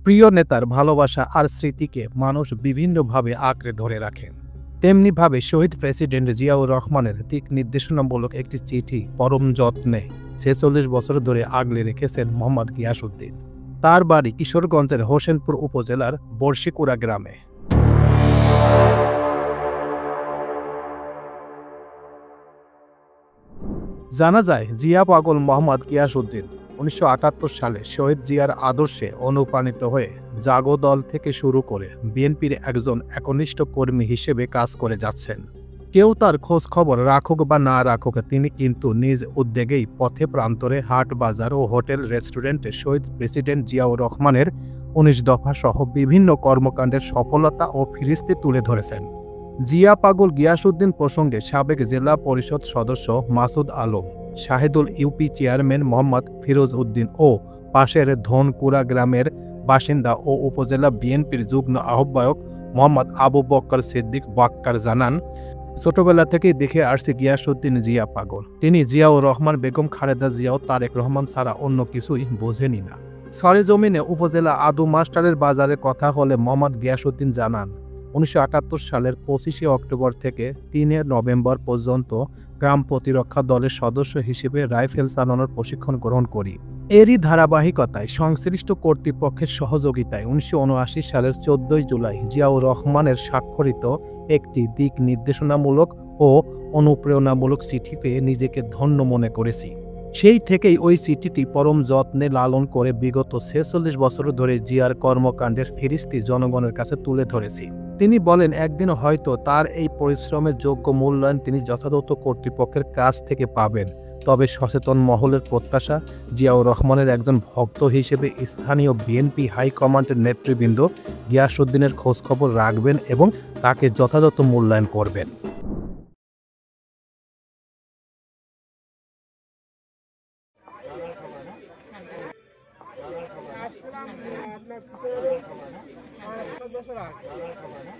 প্রিয় নেতার ভালোবাসা আর স্মৃতিকে মানুষ বিভিন্নভাবে আঁকড়ে ধরে রাখেন। তেমনিভাবে শহীদ প্রেসিডেন্ট জিয়াউর রহমানের দিক নির্দেশনামূলক একটি চিঠি পরম যত্নে ৪৬ বছর ধরে আগলে রেখেছেন মোহাম্মদ গিয়াসউদ্দিন। তার বাড়ি কিশোরগঞ্জের হোসেনপুর উপজেলার বর্ষিকুড়া গ্রামে। জানা যায়, জিয়া পাগল মোহাম্মদ গিয়াসউদ্দিন ১৯৭৮ সালে শহীদ জিয়ার আদর্শে অনুপ্রাণিত হয়ে জাগো দল থেকে শুরু করে বিএনপির একজন একনিষ্ঠ কর্মী হিসেবে কাজ করে যাচ্ছেন। কেউ তার খোঁজ খবর রাখুক বা না রাখুক, তিনি কিন্তু নিজ উদ্যোগেই পথে প্রান্তরে, হাট বাজার ও হোটেল রেস্টুরেন্টে শহীদ প্রেসিডেন্ট জিয়াউর রহমানের ১৯ দফা সহ বিভিন্ন কর্মকাণ্ডের সফলতা ও ফিরিস্তি তুলে ধরেছেন। জিয়া পাগল গিয়াসউদ্দিন প্রসঙ্গে সাবেক জেলা পরিষদ সদস্য মাসুদ আলম, শাহেদুল ইউপি চেয়ারম্যান মোহাম্মদ ফিরোজ উদ্দিন ও পাশের ধনকুড়া গ্রামের বাসিন্দা ও উপজেলা বিএনপির যুগ্ম আহ্বায়ক মোহাম্মদ আবু বক্কর সিদ্দিক বাক্কার জানান, ছোটবেলা থেকেই দেখে আসছি গিয়াসউদ্দিন জিয়া পাগল। তিনি জিয়াউর রহমান, বেগম খালেদা জিয়াও তারেক রহমান ছাড়া অন্য কিছুই বোঝেনি না। সরেজমিনে উপজেলা আদু মাস্টারের বাজারের কথা হলে মোহাম্মদ গিয়াসউদ্দিন জানান, ১৯৭৮ সালের ২৫শে অক্টোবর থেকে ৩ নভেম্বর পর্যন্ত গ্রাম প্রতিরক্ষা দলের সদস্য হিসেবে রাইফেল চালানোর প্রশিক্ষণ গ্রহণ করি। এরই ধারাবাহিকতায় সংশ্লিষ্ট কর্তৃপক্ষের সহযোগিতায় ১৯৭৯ সালের ১৪ জুলাই জিয়াউর রহমানের স্বাক্ষরিত একটি দিক নির্দেশনামূলক ও অনুপ্রেরণামূলক চিঠি পেয়ে নিজেকে ধন্য মনে করেছি। সেই থেকেই ওই চিঠিটি পরম যত্নে লালন করে বিগত ৪৬ বছর ধরে জিয়ার কর্মকাণ্ডের ফিরিস্তি জনগণের কাছে তুলে ধরেছি। তিনি বলেন, একদিন হয়তো তার এই পরিশ্রমের যোগ্য মূল্যায়ন তিনি যথাযথ কর্তৃপক্ষের কাছ থেকে পাবেন। তবে সচেতন মহলের প্রত্যাশা, জিয়াউর রহমানের একজন ভক্ত হিসেবে স্থানীয় বিএনপি হাইকমান্ডের নেতৃবৃন্দ গিয়াসউদ্দিনের খোঁজখবর রাখবেন এবং তাকে যথাযথ মূল্যায়ন করবেন।